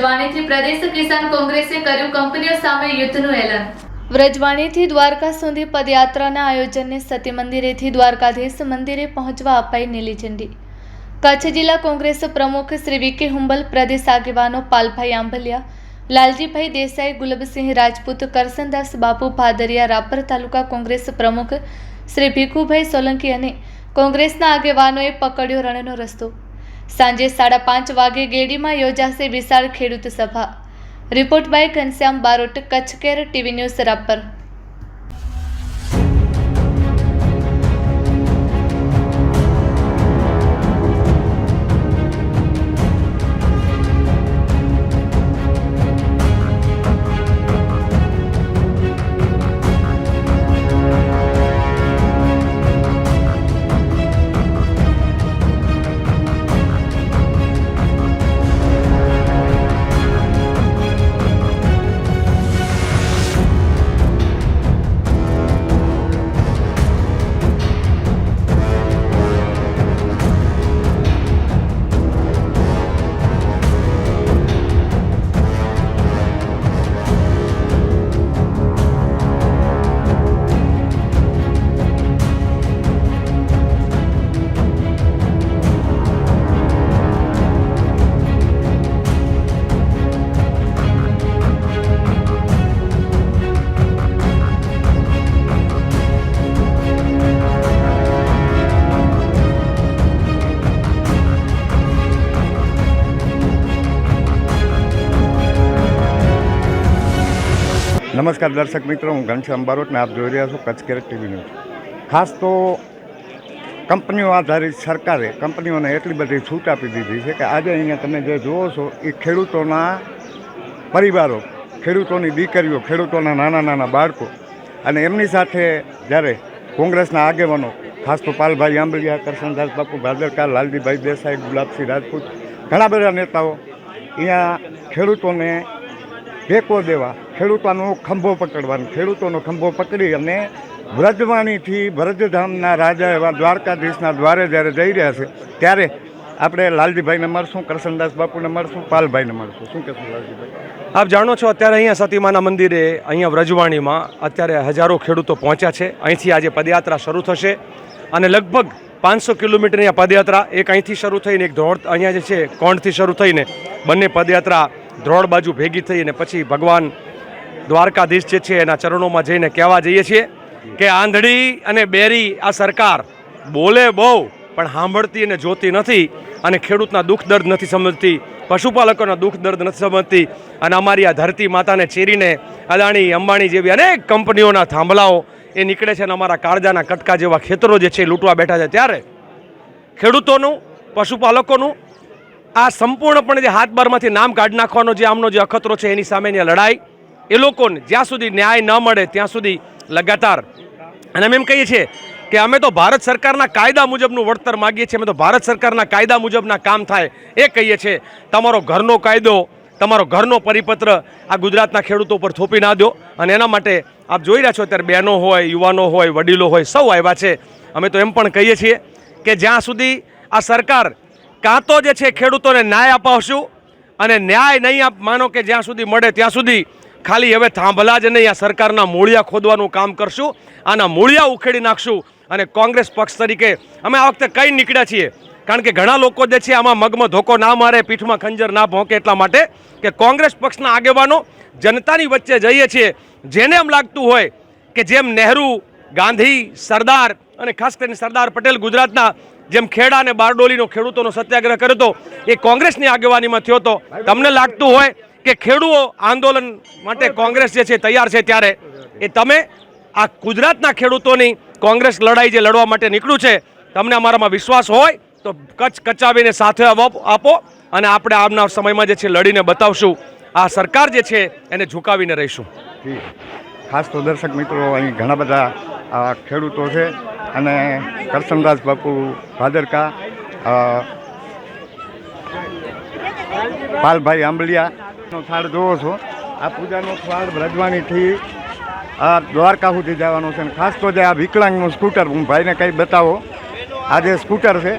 વ્રજવાણીથી પ્રદેશ કિસાન કોંગ્રેસે કર્યું કંપનીઓ સામે યુદ્ધનું એલાન। વ્રજવાણીથી દ્વારકા સુધી પદયાત્રાના આયોજનને સતી મંદિરેથી દ્વારકાધીશ મંદિરે પહોંચવા અપાઈ નીલી ઝંડી। કચ્છ જિલ્લા કોંગ્રેસ પ્રમુખ શ્રી વી.કે. હુંબલ, પ્રદેશ આગેવાનો પાલભાઈ આંબલિયા, લાલજીભાઈ દેસાઈ, ગુલાબસિંહ રાજપૂત, કરસનદાસ બાપુ ભાદરિયા, રાપર તાલુકા કોંગ્રેસ પ્રમુખ શ્રી ભીખુભાઈ સોલંકી અને કોંગ્રેસના આગેવાનોએ પકડ્યો રણનો રસ્તો। સાંજે 5:30 વાગે ગેડીમાં યોજાશે વિશાળ ખેડૂત સભા। Report by Ghanshyam Barot, Kutch Care TV News Rapar. નમસ્કાર દર્શક મિત્રો, હું ઘનશ્યામ બારોટ ને આપ જોઈ રહ્યા છો કચ્છ કેર ટીવી ન્યૂઝ। ખાસ તો કંપનીઓ આધારિત સરકારે કંપનીઓને એટલી બધી છૂટ આપી દીધી છે કે આજે અહીંયા તમે જે જુઓ છો એ ખેડૂતોના પરિવારો, ખેડૂતોની દીકરીઓ, ખેડૂતોના નાના નાના બાળકો અને એમની સાથે જ્યારે કોંગ્રેસના આગેવાનો, ખાસ તો પાલભાઈ આંબલિયા, કરસનદાસ બાપુ ભાદરકા, લાલજીભાઈ દેસાઈ, ગુલાબસિંહ રાજપૂત, ઘણા બધા નેતાઓ અહીંયા ખેડૂતોને ટેકો દેવા, ખેડૂતોનો ખંભો પકડવાનો, ખેડૂતોનો ખંભો પકડી અને વ્રજવાણીથી વ્રજધામના રાજા એવા દ્વારકાધીશના દ્વારે જ્યારે જઈ રહ્યા છે ત્યારે આપણે લાલજીભાઈને મળશું, કરસનદાસ બાપુને મળશું, પાલભાઈને મળશું। શું કહેશું લાલજીભાઈ? આપ જાણો છો અત્યારે અહીંયા સતીમાના મંદિરે, અહીંયા વ્રજવાણીમાં અત્યારે હજારો ખેડૂતો પહોંચ્યા છે। અહીંથી આજે પદયાત્રા શરૂ થશે અને લગભગ 500 કિલોમીટર અહીંયા પદયાત્રા, એક અહીંથી શરૂ થઈને એક ધોળ અહીંયા જે છે કોણથી શરૂ થઈને બંને પદયાત્રા ધ્રોળ બાજુ ભેગી થઈ અને પછી ભગવાન દ્વારકાધીશ જે છે એના ચરણોમાં જઈને કહેવા જઈએ છીએ કે આંધળી અને બેરી આ સરકાર બોલે બહુ પણ સાંભળતી અને જોતી નથી અને ખેડૂતના દુઃખ દર્દ નથી સમજતી, પશુપાલકોના દુઃખ દર્દ નથી સમજતી અને અમારી આ ધરતી માતાને ચીરીને અદાણી, અંબાણી જેવી અનેક કંપનીઓના થાંભલાઓ એ નીકળે છે અને અમારા કાળજાના કટકા જેવા ખેતરો જે છે લૂંટવા બેઠા છે। ત્યારે ખેડૂતોનું, પશુપાલકોનું આ સંપૂર્ણપણે જે હાથ બારમાંથી નામ કાઢી નાખવાનો જે આમનો જે અખતરો છે એની સામેની લડાઈ એ લોકોને જ્યાં સુધી ન્યાય ન મળે ત્યાં સુધી લગાતાર, અને અમે એમ કહીએ છીએ કે અમે તો ભારત સરકારના કાયદા મુજબનું વળતર માગીએ છીએ, અમે તો ભારત સરકારના કાયદા મુજબના કામ થાય એ કહીએ છીએ। તમારો ઘરનો કાયદો, તમારો ઘરનો પરિપત્ર આ ગુજરાતના ખેડૂતો પર થોપી ના દો અને એના માટે આપ જોઈ રહ્યા છો અત્યારે બહેનો હોય, યુવાનો હોય, વડીલો હોય, સૌ આવ્યા છે। અમે તો એમ પણ કહીએ છીએ કે જ્યાં સુધી આ સરકાર કાં તો જે છે ખેડૂતોને ન્યાય અપાવશું અને ન્યાય નહીં માનો કે જ્યાં સુધી મળે ત્યાં સુધી ખાલી હવે થાંભલા જ નહીં, આ સરકારના મૂળિયા ખોદવાનું કામ કરશું, આના મૂળિયા ઉખેડી નાખશું। અને કોંગ્રેસ પક્ષ તરીકે અમે આ વખતે કઈ નીકળ્યા છીએ કારણ કે ઘણા લોકો જે છે આમાં મગમાં ધોકો ના મારે, પીઠમાં ખંજર ના ભોંકે, એટલા માટે કે કોંગ્રેસ પક્ષના આગેવાનો જનતાની વચ્ચે જઈએ છીએ। જેને એમ લાગતું હોય કે જેમ નહેરુ, ગાંધી, સરદાર અને ખાસ કરીને સરદાર પટેલ ગુજરાતના જેમ ખેડા અને બારડોલીનો ખેડૂતોનો સત્યાગ્રહ કર્યો હતો એ કોંગ્રેસની આગેવાનીમાં થયો હતો, તમને લાગતું હોય કે ખેડૂતો આંદોલન માટે કોંગ્રેસ જે છે તૈયાર છે, ત્યારે એ તમે આ ગુજરાતના ખેડૂતોની કોંગ્રેસ લડાઈ જે લડવા માટે નીકળ્યું છે, તમને અમારામાં વિશ્વાસ હોય તો કચ્છ કચાવીને સાથે આપો અને આપણે આવનાર સમયમાં જે છે લડીને બતાવશું। આ સરકાર જે છે એને ઝુકાવીને રહીશું। ખાસ તો દર્શક મિત્રો, અહીં ઘણા બધા ખેડૂતો છે અને કરસનદાસ બાપુ ભાદરકા, પાલભાઈ આંબલિયાનો થાળ જોવો છો। આ પૂજાનો થાળ વ્રજવાણીથી આ દ્વારકા સુધી જવાનો છે અને ખાસ તો જે આ વિકલાંગનું સ્કૂટર, હું ભાઈને કંઈ બતાવો, આ જે સ્કૂટર છે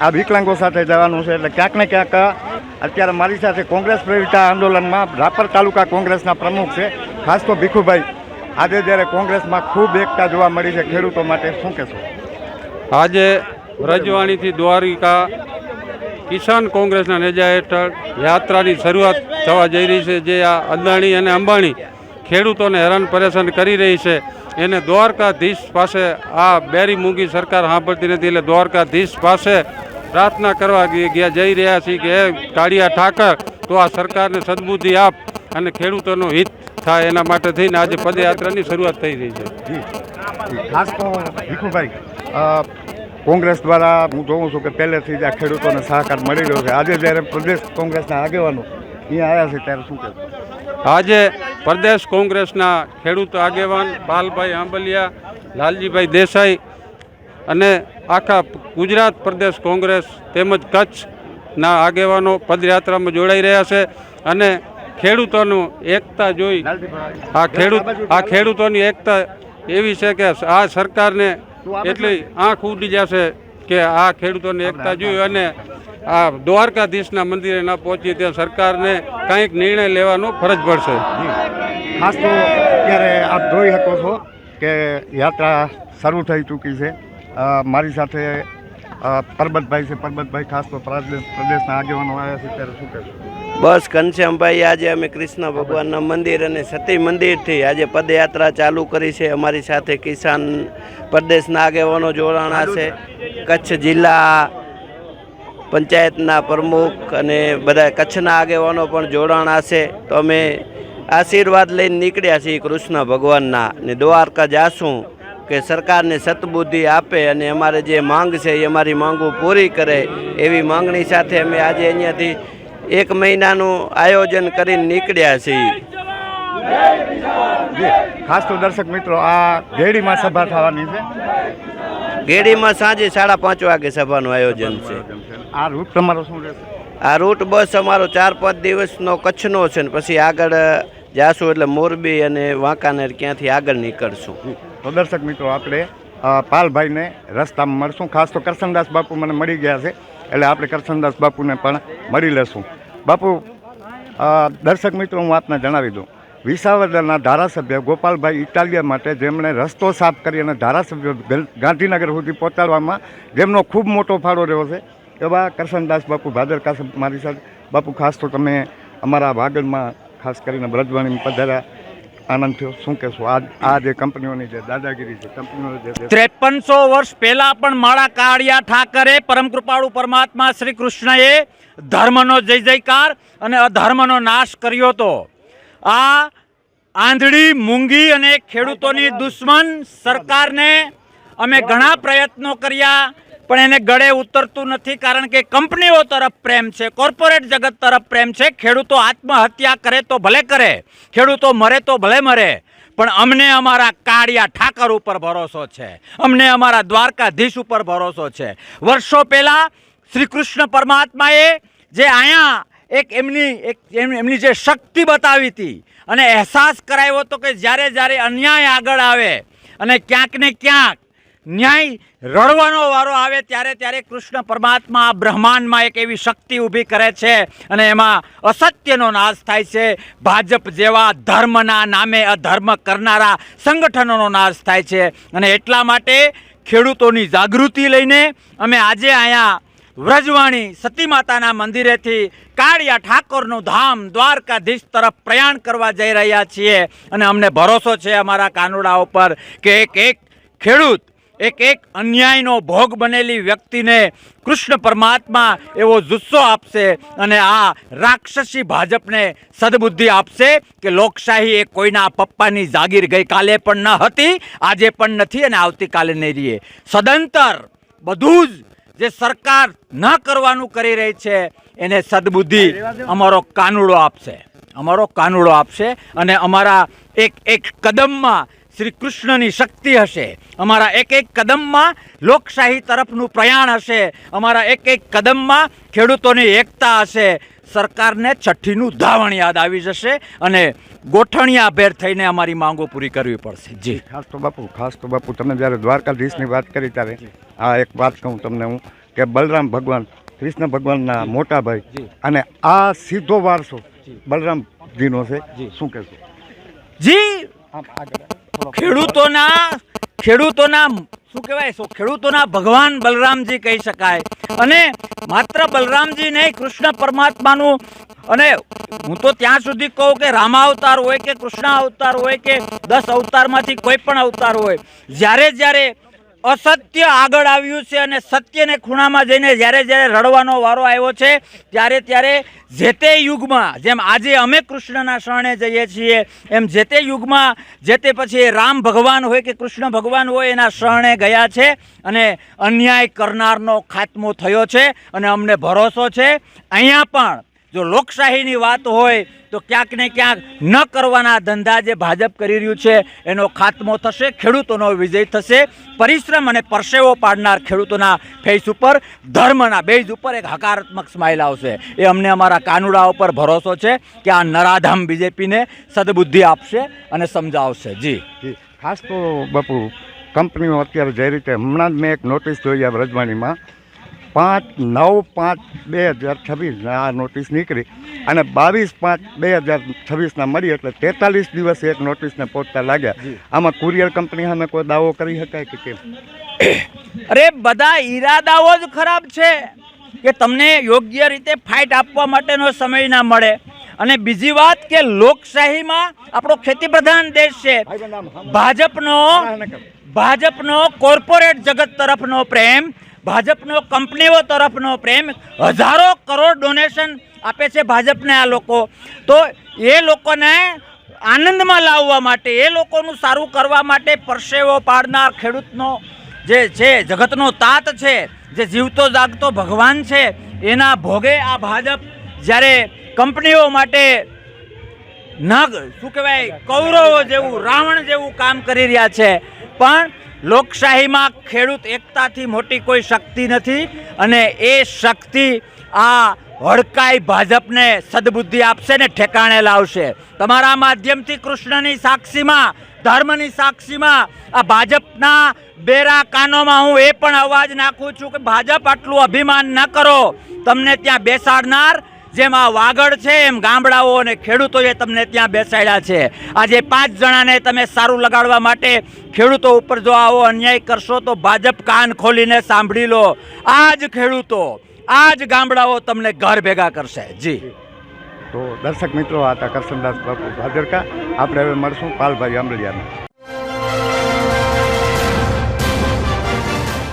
આ વિકલાંગો સાથે જવાનું છે, એટલે ક્યાંક ને ક્યાંક અત્યારે મારી સાથે કોંગ્રેસ પ્રેરિત આંદોલનમાં રાપર તાલુકા કોંગ્રેસના પ્રમુખ છે, ખાસ તો ભીખુભાઈ. આજે જ્યારે કોંગ્રેસમાં ખૂબ એકતા જોવા મળી છે ખેડૂતો માટે, શું કહેશો? આજે વ્રજવાણીથી દ્વારિકા કિસાન કોંગ્રેસના નેજા હેઠળ યાત્રાની શરૂઆત થવા જઈ રહી છે. જે આ અદાણી અને અંબાણી ખેડૂતોને હેરાન પરેશાન કરી રહી છે, એને દ્વારકાધીશ પાસે, આ બેરી મૂંગી સરકાર સાંભળતી નથી, એટલે દ્વારકાધીશ પાસે પ્રાર્થના કરવા જઈ રહ્યા છીએ કે હે કાળિયા ઠાકર, તો આ સરકારને સદબુદ્ધિ આપ અને ખેડૂતોનું હિત થાય, એના માટે થઈને આજે પદયાત્રાની શરૂઆત થઈ રહી છે. ખાસ તો ભીખુભાઈ, કોંગ્રેસ દ્વારા હું જોઉં છું કે પહેલેથી જ આ ખેડૂતોને સહકાર મળી રહ્યો છે. આજે જ્યારે પ્રદેશ કોંગ્રેસના આગેવાનો અહીંયા આવ્યા છે ત્યારે શું કહેશો? આજે પ્રદેશ કોંગ્રેસના ખેડૂત આગેવાન પાલભાઈ આંબલિયા, લાલજીભાઈ દેસાઈ અને આખા ગુજરાત પ્રદેશ કોંગ્રેસ તેમજ કચ્છના આગેવાનો પદયાત્રામાં જોડાઈ રહ્યા છે. અને ખેડૂતોનું એકતા જોઈ આ ખેડૂતોની એકતા એવી છે કે આ સરકારને એટલી આંખ ઉડી જશે કે આ ખેડૂતોની એકતા જોઈ અને આ દ્વારકાધીશના મંદિરે ન પહોંચી ત્યાં સરકારને કંઈક નિર્ણય લેવાનો ફરજ પડશે. ખાસ તો અત્યારે આપ જોઈ શકો છો કે યાત્રા શરૂ થઈ ચૂકી છે. મારી સાથે પરબતભાઈ છે. પરબતભાઈ, ખાસ તો પ્રદેશના આગેવાનો આવ્યા છે ત્યારે શું કહેશો? બસ ઘનશ્યામભાઈ, આજે અમે કૃષ્ણ ભગવાનના મંદિર અને સતી મંદિરથી આજે પદયાત્રા ચાલુ કરી છે. અમારી સાથે કિસાન પ્રદેશના આગેવાનો જોડાણા છે, કચ્છ જિલ્લા પંચાયતના પ્રમુખ અને બધા કચ્છના આગેવાનો પણ જોડાણા છે. તો અમે આશીર્વાદ લઈને નીકળ્યા છીએ કૃષ્ણ ભગવાનના, ને દ્વારકા જાશું કે સરકારને સતબુદ્ધિ આપે અને અમારે જે માંગ છે એ અમારી માંગો પૂરી કરે, એવી માંગણી સાથે અમે આજે અહીંયાથી 1 મહિનાનું આયોજન કરીને નીકળ્યા છીએ. ખાસ તો દર્શક મિત્રો, આ ગેડીમાં સભા થવાની છે. ગેડીમાં સાંજે 5:30 વાગે સભાનું આયોજન છે. આ રૂટ તમારો શું રહેશે? આ રૂટ બસ અમારો 4-5 દિવસનો કચ્છનો છે ને પછી આગળ જાશું એટલે મોરબી અને વાંકાનેર ક્યાંથી આગળ નીકળશું. તો દર્શક મિત્રો, આપણે પાલભાઈને રસ્તામાં મળશું. ખાસ તો કરશનદાસ બાપુ મને મળી ગયા છે, એટલે આપણે કરશનદાસ બાપુને પણ મળી લેશું. બાપુ, દર્શક મિત્રો હું આપને જણાવી દઉં, વિસાવદરના ધારાસભ્ય ગોપાલભાઈ ઇટાલિયા માટે જેમણે રસ્તો સાફ કરી અને ધારાસભ્ય ગાંધીનગર સુધી પહોંચાડવામાં જેમનો ખૂબ મોટો ફાળો રહ્યો છે, એવા કરશનદાસ બાપુ ભાદરકા મારી સાથે. બાપુ, ખાસ તો તમે અમારા વાગડમાં ખાસ કરીને બ્રજવાણીમાં પધાર્યા, આનંદ થયો, શું કહેશો? આ જે કંપનીઓની જે દાદાગીરી છે, કંપનીઓની જે 5300 વર્ષ પહેલા પણ માળા કાળિયા ઠાકરે, પરમ કૃપાળુ પરમાત્મા શ્રી કૃષ્ણએ ધર્મનો જય જયકાર અને અધર્મનો નાશ કર્યો હતો. આ આંધળી, મૂંગી અને ખેડૂતોની દુશ્મન સરકારને અમે ઘણા પ્રયત્નો કર્યા, પણ એને ગળે ઉતરતું નથી. કારણ કે કંપનીઓ તરફ પ્રેમ છે, કોર્પોરેટ જગત તરફ પ્રેમ છે. ખેડૂતો આત્મહત્યા કરે તો ભલે કરે, ખેડૂતો મરે તો ભલે મરે, પણ અમને અમારા કાળિયા ઠાકર ઉપર ભરોસો છે, અમને અમારા દ્વારકાધીશ ઉપર ભરોસો છે. વર્ષો પહેલાં શ્રી કૃષ્ણ પરમાત્માએ જે અહીંયા એમની જે શક્તિ બતાવી હતી અને અહેસાસ કરાવ્યો હતો કે જ્યારે અન્યાય આગળ આવે અને ક્યાંક ને ક્યાંક ન્યાય રડવાનો વારો આવે ત્યારે કૃષ્ણ પરમાત્મા આ બ્રહ્માંડમાં એક એવી શક્તિ ઊભી કરે છે અને એમાં અસત્યનો નાશ થાય છે. ભાજપ જેવા ધર્મના નામે અધર્મ કરનારા સંગઠનોનો નાશ થાય છે. અને એટલા માટે ખેડૂતોની જાગૃતિ લઈને અમે આજે અહીંયા વ્રજવાણી સતી માતાના મંદિરેથી કાળિયા ઠાકોરનું ધામ દ્વારકાધીશ તરફ પ્રયાણ કરવા જઈ રહ્યા છીએ. અને અમને ભરોસો છે અમારા કાનુડા ઉપર કે એક ખેડૂત, એક અન્યાયનો ભોગ બનેલી વ્યક્તિને કૃષ્ણ પરમાત્મા એવો જુસ્સો આપશે અને આ રાક્ષસી ભાજપને સદબુદ્ધિ આપશે કે લોકશાહી એ કોઈના પપ્પાની જાગીર ગઈકાલે પણ ન હતી, આજે પણ નથી અને આવતીકાલે નહીં રહીએ. સદંતર બધું જ જે સરકાર ન કરવાનું કરી રહી છે એને સદબુદ્ધિ અમારો કાનુડો આપશે અને અમારા એક કદમમાં શ્રી કૃષ્ણની શક્તિ હશે, અમારા એક કદમમાં લોકશાહી તરફનું પ્રયાણ હશે, અમારા એક કદમમાં ખેડૂતોની એકતા હશે. સરકારને છઠ્ઠીનું ધાવણ યાદ આવી જશે અને ગોઠણિયાભેર થઈને અમારી માંગો પૂરી કરવી પડશે. જી ખાસ તો બાપુ તમે જ્યારે દ્વારકાધીશની વાત કરી ત્યારે આ એક વાત કહું તમને હું કે બલરામ ભગવાન કૃષ્ણ ભગવાનના મોટા ભાઈ જી. અને આ સીધો વારસો બલરામજીનો છે. જી. શું કહેશો? જી ખેડૂતોના શું કહેવાય ખેડૂતોના ભગવાન બલરામજી કહી શકાય. અને માત્ર બલરામજી નહીં, કૃષ્ણ પરમાત્માનું, અને હું તો ત્યાં સુધી કહું કે રામાવતાર હોય કે કૃષ્ણ અવતાર હોય કે 10 અવતારમાંથી કોઈ પણ અવતાર હોય, જ્યારે અસત્ય આગળ આવ્યું છે અને સત્યને ખૂણામાં જઈને જ્યારે રડવાનો વારો આવ્યો છે, ત્યારે જે તે યુગમાં, જેમ આજે અમે કૃષ્ણના શરણે જઈએ છીએ, એમ જે તે યુગમાં જે તે પછી રામ ભગવાન હોય કે કૃષ્ણ ભગવાન હોય એના શરણે ગયા છે અને અન્યાય કરનારનો ખાત્મો થયો છે. અને અમને ભરોસો છે અહીંયા પણ જો લોકશાહીની વાત હોય તો ક્યાંક ને ક્યાંક ન કરવાના ધંધા જે ભાજપ કરી રહ્યું છે એનો ખાત્મો થશે, ખેડૂતોનો વિજય થશે. પરિશ્રમ અને પરસેવો પાડનાર ખેડૂતોના ફેસ ઉપર ધર્મના બેઝ ઉપર એક હકારાત્મક સ્માઇલ આવશે. એ અમને અમારા કાનુડા ઉપર ભરોસો છે કે આ નરાધામ બીજેપીને સદબુદ્ધિ આપશે અને સમજાવશે. જી ખાસ તો બાપુ કંપનીઓ અત્યારે જે રીતે હમણાં જ મેં એક નોટિસ જોઈ આ વ્રજવાણીમાં 5/9/2026 આ નોટિસ નીકળી અને 22/5/2026 મળી, એટલે 43 દિવસે એક નોટિસને પહોંચતા લાગ્યા. આમાં કુરિયર કંપની સામે કોઈ દાવો કરી શકાય કે કેમ? અરે બધા ઈરાદાઓ જ ખરાબ છે કે તમને યોગ્ય રીતે ફાઇટ આપવા માટેનો સમય ના મળે. અને બીજી વાત કે લોકશાહીમાં આપણો ખેતી પ્રધાન દેશ છે. ભાજપનો કોર્પોરેટ જગત તરફનો પ્રેમ, ભાજપનો કંપનીઓ તરફનો પ્રેમ, હજારો કરોડ ડોનેશન આપે છે ભાજપને આ લોકો. તો એ લોકોને આનંદમાં લાવવા માટે, એ લોકોનું સારું કરવા માટે પરસેવો પાડનાર ખેડૂતનો જે છે, જગતનો તાત છે, જે જીવતો જાગતો ભગવાન છે, એના ભોગે આ ભાજપ જ્યારે કંપનીઓ માટે શું કહેવાય કૌરવો જેવું, રાવણ જેવું કામ કરી રહ્યા છે. પણ લોકશાહીમાં ખેડૂત એકતાથી મોટી કોઈ શક્તિ નથી અને એ શક્તિ આ હડકાઈ ભાજપને સદબુદ્ધિ આપશે ને ઠેકાણે લાવશે. તમારા માધ્યમથી કૃષ્ણની સાક્ષીમાં, ધર્મની સાક્ષીમાં આ ભાજપના બેરા કાનોમાં હું એ પણ અવાજ નાખું છું કે ભાજપ આટલું અભિમાન ન કરો. તમને ત્યાં બેસાડનાર જેમ આ વાગડ છે એમ ગામડાઓ અને ખેડૂતોએ તમને ત્યાં બેસાડ્યા છે. આજે 5 જણાને તમે સારું લગાડવા માટે ખેડૂતો ઉપર જો આવો અન્યાય કરશો તો ભાજપ કાન ખોલીને સાંભળી લો. આ જ ખેડૂતો, આ જ ગામડાઓ તમને ઘર ભેગા કરશે. જી તો દર્શક મિત્રો, આ હતા કરશનદાસ બાપુ ભાદરકા. આપણે હવે મળશું પાલભાઈ આંબલિયાને.